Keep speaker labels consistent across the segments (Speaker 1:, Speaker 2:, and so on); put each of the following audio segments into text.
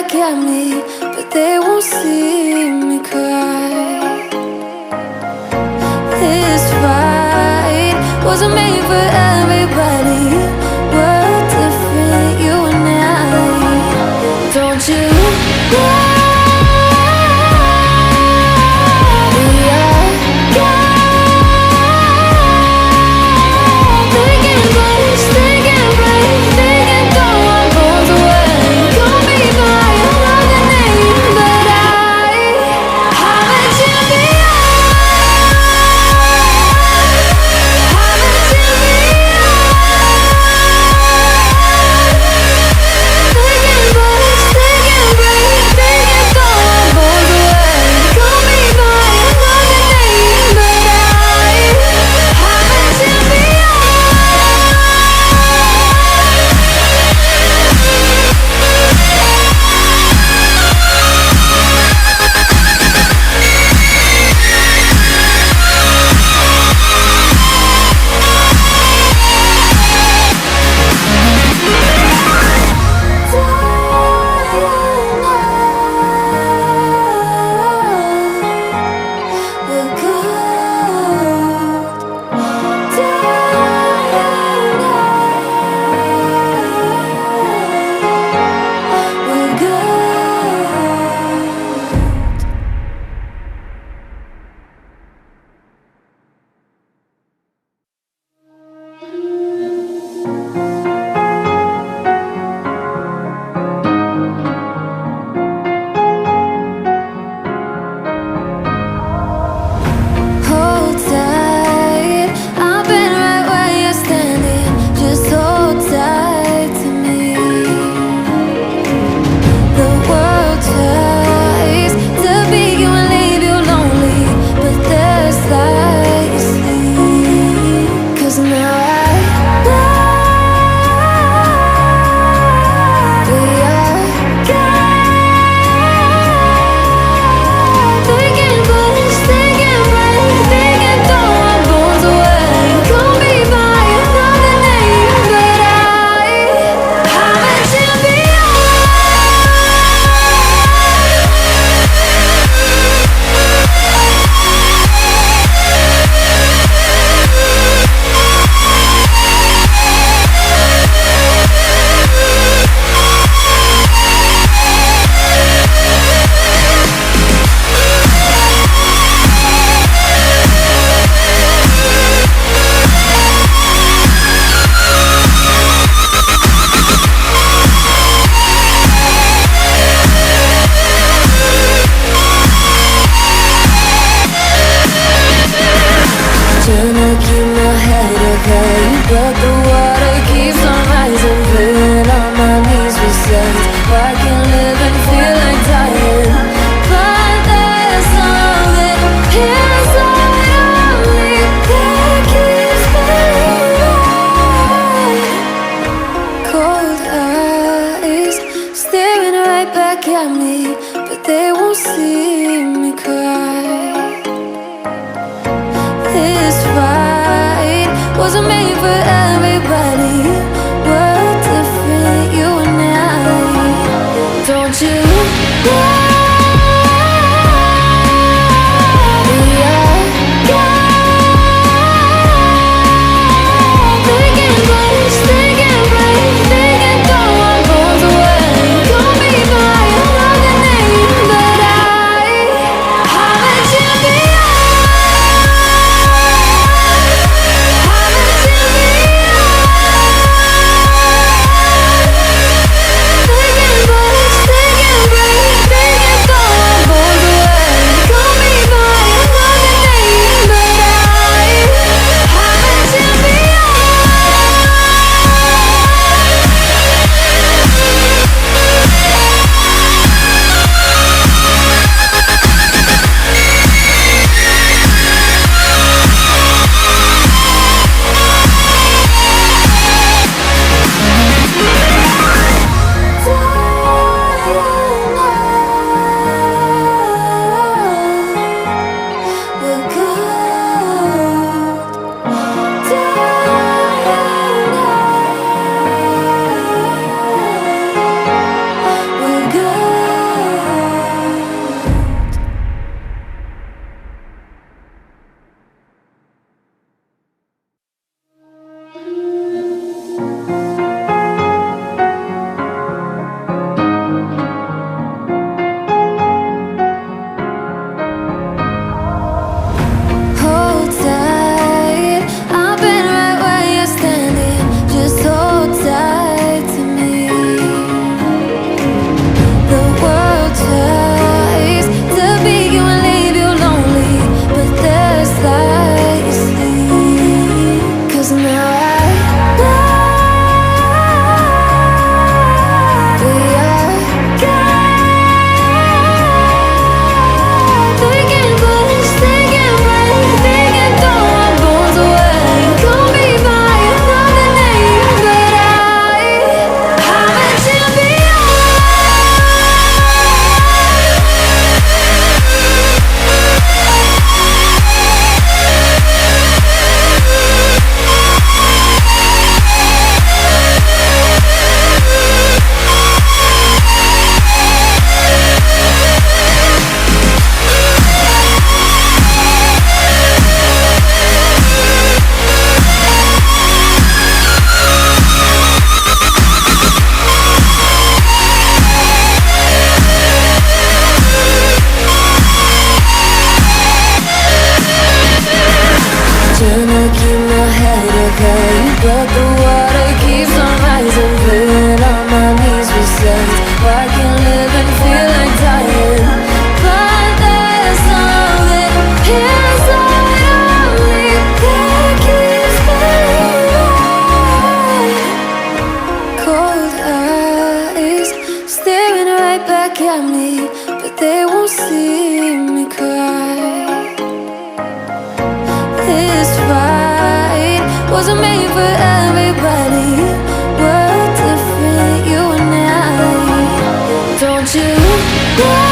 Speaker 1: back at me, but they won't see me cry. This fight wasn't made for everybody. We're different, you and I. Don't you worry.
Speaker 2: To be
Speaker 1: I can live and feel like dying, but there's something inside of me that keeps me alive. Cold eyes staring right back at me, but they won't see me cry. This fight wasn't made for everybody. We're different, you and I. Don't you know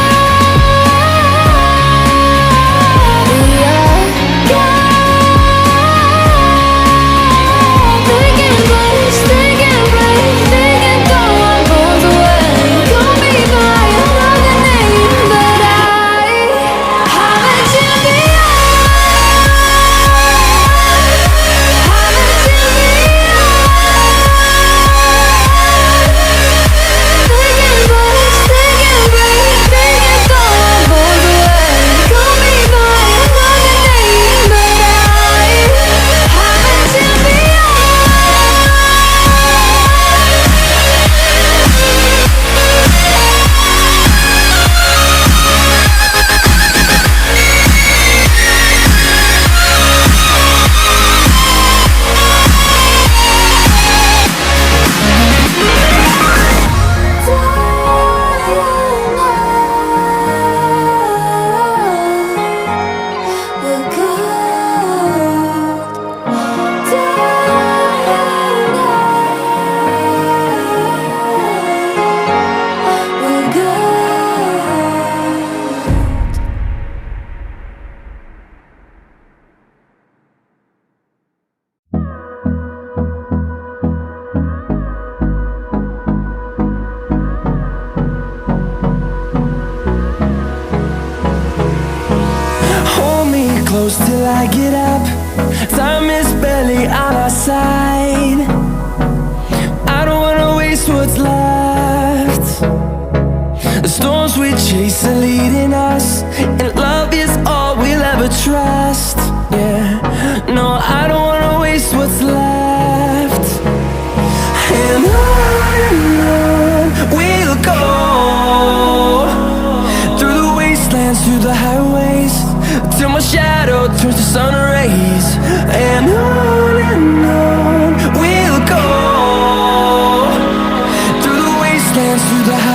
Speaker 1: we are God? They can push, they can break, they can go on both ways. Call me by another name, but I'm a champion.
Speaker 2: Close till I get up. Time is barely on our side. I don't wanna waste what's left. The storms we chase are leading us, and love is all we'll ever trust. Yeah, no, I don't wanna waste what's left. And on we'll go, through the wastelands, through the highways, till my shadow turns to sun rays. And on we'll go, through the wastelands, through the highways.